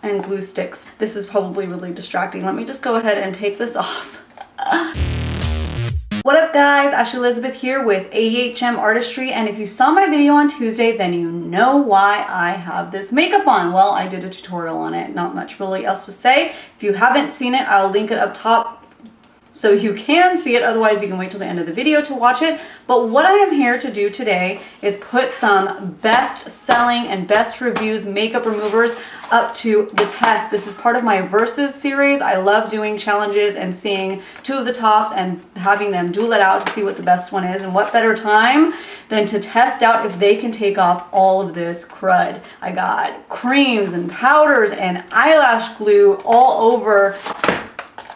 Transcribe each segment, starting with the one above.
and glue sticks. This is probably really distracting. Let me just go ahead and take this off. What up guys, Ashley Elizabeth here with AHM Artistry, and if you saw my video on Tuesday, then you know why I have this makeup on. Well, I did a tutorial on it, not much really else to say. If you haven't seen it, I'll link it up top so you can see it, otherwise you can wait till the end of the video to watch it. But what I am here to do today is put some best selling and best reviews makeup removers up to the test. This is part of my Versus series. I love doing challenges and seeing two of the tops and having them duel it out to see what the best one is. And what better time than to test out if they can take off all of this crud. I got creams and powders and eyelash glue all over,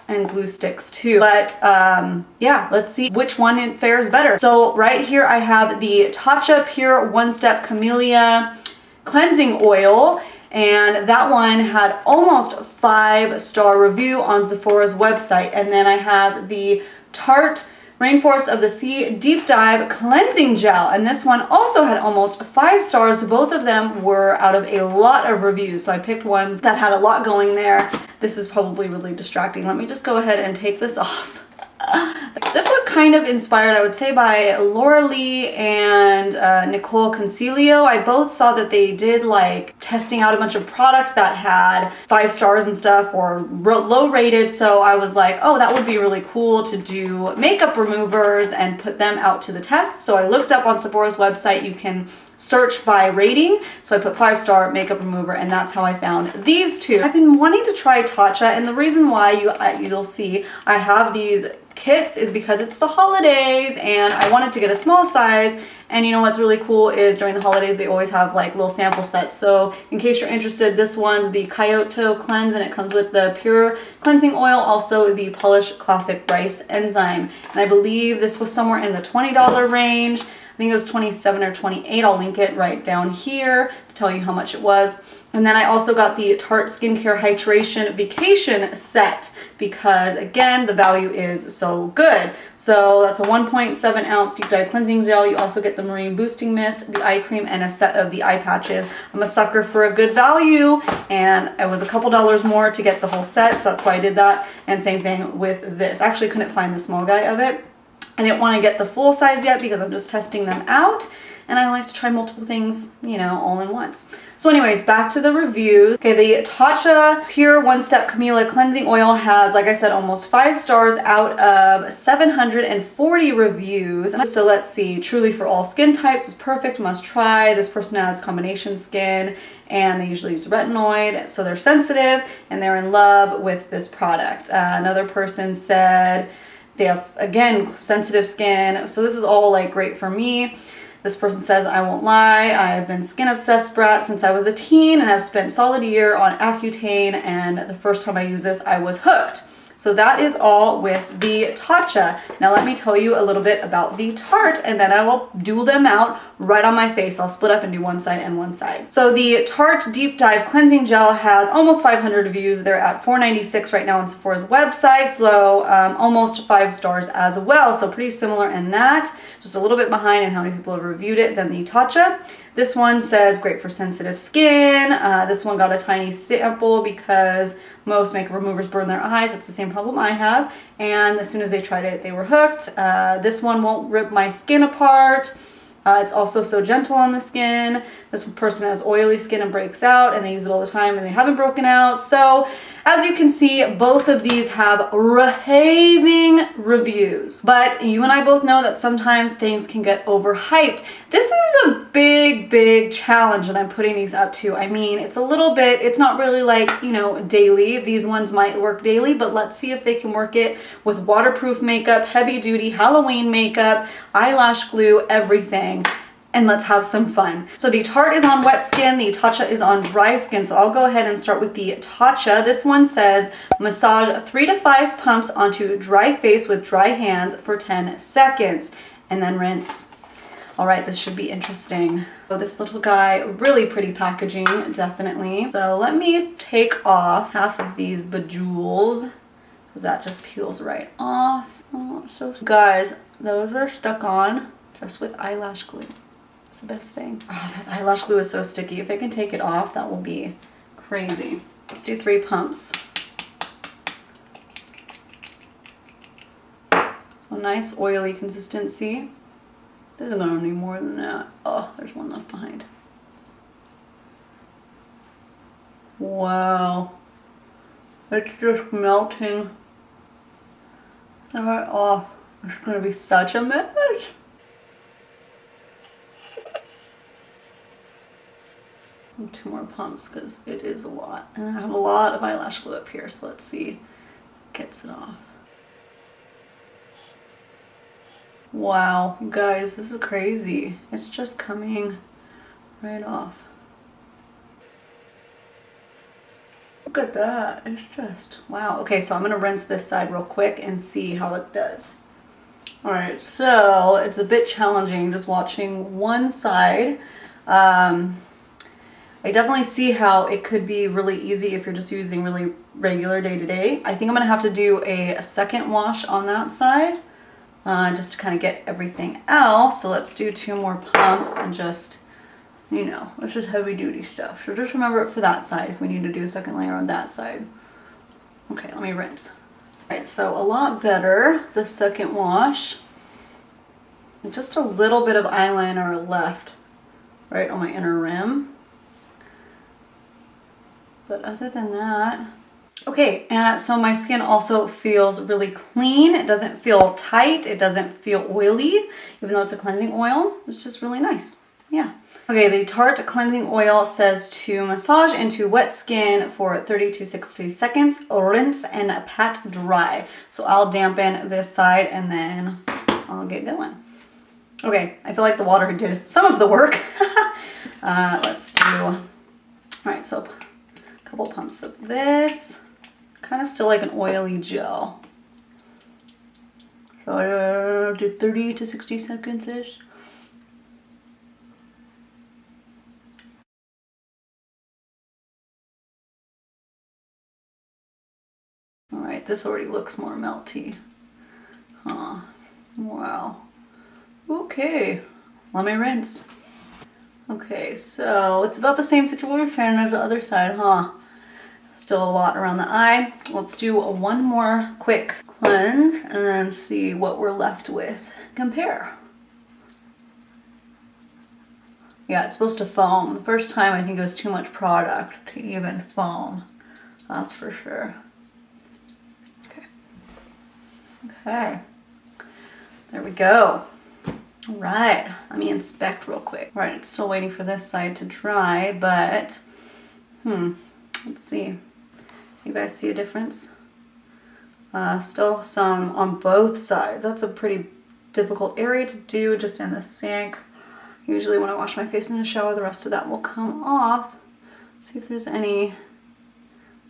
and glue sticks too. But yeah, let's see which one fares better. So right here I have the TATCHA Pure One Step Camellia Cleansing Oil, and that one had almost 5-star review on Sephora's website. And then I have the TARTE Rainforest of the Sea Deep Dive Cleansing Gel, and this one also had almost 5 stars. Both of them were out of a lot of reviews, so I picked ones that had a lot going there. This is probably really distracting. Let me just go ahead and take this off. This was kind of inspired, I would say, by Laura Lee and Nicole Concilio. I both saw that they did like testing out a bunch of products that had 5 stars and stuff, or low rated, so I was like, oh, that would be really cool to do makeup removers and put them out to the test. So I looked up on Sephora's website, you can search by rating, so I put 5-star makeup remover, and that's how I found these two. I've been wanting to try TATCHA, and the reason why you'll see I have these kits is because it's the holidays and I wanted to get a small size. And you know what's really cool is during the holidays they always have like little sample sets. So in case you're interested, this one's the Kyoto Cleanse, and it comes with the Pure Cleansing Oil, also the Polish Classic Rice Enzyme. And I believe this was somewhere in the $20 range. I think it was 27 or 28. I'll link it right down here to tell you how much it was. And then I also got the Tarte Skincare Hydration Vacation Set because, again, the value is so good. So that's a 1.7 ounce deep dive cleansing gel. You also get the marine boosting mist, the eye cream, and a set of the eye patches. I'm a sucker for a good value, and it was a couple dollars more to get the whole set, so that's why I did that. And same thing with this. I actually couldn't find the small guy of it. I didn't want to get the full size yet because I'm just testing them out, and I like to try multiple things, you know, all in once. So anyways, back to the reviews. Okay, the TATCHA Pure One Step Camellia Cleansing Oil has, like I said, almost 5 stars out of 740 reviews. So let's see, truly for all skin types, is perfect, must try. This person has combination skin, and they usually use retinoid, so they're sensitive, and they're in love with this product. Another person said they have, again, sensitive skin, so this is all like great for me. This person says, I won't lie, I have been skin obsessed brat since I was a teen and have spent a solid year on Accutane, and the first time I used this, I was hooked. So that is all with the TATCHA. Now let me tell you a little bit about the Tarte, and then I will duel them out right on my face. I'll split up and do one side and one side. So the Tarte Deep Dive Cleansing Gel has almost 500 reviews. They're at $4.96 right now on Sephora's website, so almost 5 stars as well. So pretty similar in that. Just a little bit behind in how many people have reviewed it than the TATCHA. This one says great for sensitive skin. This one got a tiny sample because most makeup removers burn their eyes. It's the same problem I have. And as soon as they tried it, they were hooked. This one won't rip my skin apart. It's also so gentle on the skin. This person has oily skin and breaks out, and they use it all the time and they haven't broken out. So as you can see, both of these have raving reviews. But you and I both know that sometimes things can get overhyped. This is a big challenge that I'm putting these up to. I mean, it's a little bit, it's not really like, you know, daily. These ones might work daily, but let's see if they can work it with waterproof makeup, heavy duty Halloween makeup, eyelash glue, everything. And let's have some fun. So the Tarte is on wet skin, the TATCHA is on dry skin. So I'll go ahead and start with the TATCHA. This one says massage 3 to 5 pumps onto dry face with dry hands for 10 seconds and then rinse. All right, this should be interesting. So this little guy, really pretty packaging, definitely. So let me take off half of these bejewels because that just peels right off. Oh, so guys, those are stuck on just with eyelash glue. The best thing. Oh, that eyelash glue is so sticky. If I can take it off, that will be crazy. Let's do 3 pumps. So nice oily consistency. Doesn't gonna need more than that. Oh, there's one left behind. Wow. It's just melting right off. It's gonna be such a mess. And 2 more pumps because it is a lot. And I have a lot of eyelash glue up here, so let's see if it gets it off. Wow, you guys, this is crazy. It's just coming right off. Look at that, it's just, wow. Okay, so I'm gonna rinse this side real quick and see how it does. All right, so it's a bit challenging just watching one side. I definitely see how it could be really easy if you're just using really regular day-to-day. I think I'm gonna have to do a second wash on that side just to kind of get everything out. So let's do 2 more pumps and just, you know, this is heavy duty stuff. So just remember it for that side if we need to do a second layer on that side. Okay, let me rinse. All right, so a lot better, the second wash. And just a little bit of eyeliner left right on my inner rim. But other than that, okay, so my skin also feels really clean. It doesn't feel tight. It doesn't feel oily, even though it's a cleansing oil. It's just really nice. Yeah. Okay, the Tarte Cleansing Oil says to massage into wet skin for 30 to 60 seconds, rinse and pat dry. So I'll dampen this side and then I'll get going. Okay, I feel like the water did some of the work. Let's do, all right, so a couple pumps of this. Kind of still like an oily gel. So I'll do 30 to 60 seconds-ish. All right, this already looks more melty. Huh, wow. Okay, let me rinse. Okay, so it's about the same situation as the other side, huh? Still a lot around the eye. Let's do one more quick cleanse and then see what we're left with. Compare. Yeah, it's supposed to foam. The first time I think it was too much product to even foam. That's for sure. Okay. Okay. There we go. All right, let me inspect real quick. All right, it's still waiting for this side to dry, but let's see. You guys see a difference? Still some on both sides. That's a pretty difficult area to do just in the sink. Usually when I wash my face in the shower, the rest of that will come off. Let's see if there's any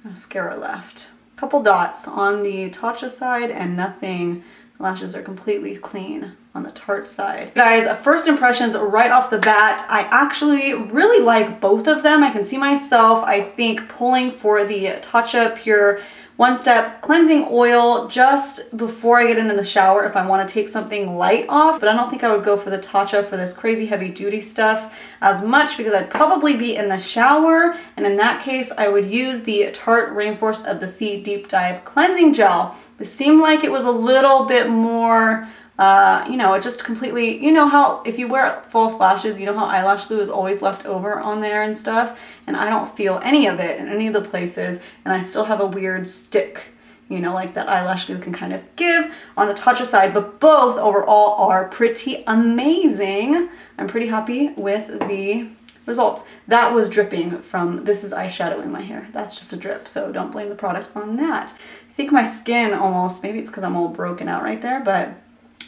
mascara left. A couple dots on the TATCHA side and nothing. Lashes are completely clean on the Tarte side. Guys, first impressions right off the bat, I actually really like both of them. I can see myself, I think, pulling for the TATCHA Pure One Step Cleansing Oil just before I get into the shower if I want to take something light off, but I don't think I would go for the TATCHA for this crazy heavy duty stuff as much because I'd probably be in the shower, and in that case I would use the Tarte Rainforest of the Sea Deep Dive Cleansing Gel. It seemed like it was a little bit more, you know, it just completely, you know how if you wear false lashes, you know how eyelash glue is always left over on there and stuff, and I don't feel any of it in any of the places, and I still have a weird stick, you know, like that eyelash glue can kind of give on the TATCHA side, but both overall are pretty amazing. I'm pretty happy with the results. That was dripping from, this is eyeshadow in my hair. That's just a drip, so don't blame the product on that. I think my skin almost, maybe it's because I'm all broken out right there, but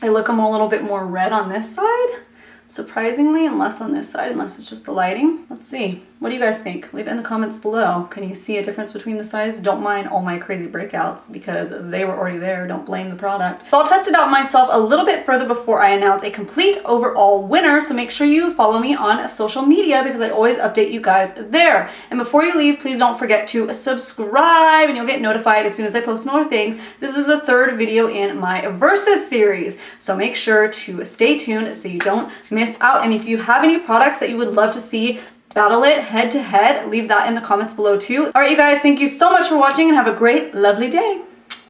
I look a little bit more red on this side, surprisingly, and less on this side, unless it's just the lighting. Let's see. What do you guys think? Leave it in the comments below. Can you see a difference between the sides? Don't mind all my crazy breakouts because they were already there. Don't blame the product. So I'll test it out myself a little bit further before I announce a complete overall winner. So make sure you follow me on social media because I always update you guys there. And before you leave, please don't forget to subscribe and you'll get notified as soon as I post more things. This is the 3rd video in my Versus series. So make sure to stay tuned so you don't miss out. And if you have any products that you would love to see battle it head to head? Leave that in the comments below too. All right, you guys, thank you so much for watching and have a great, lovely day.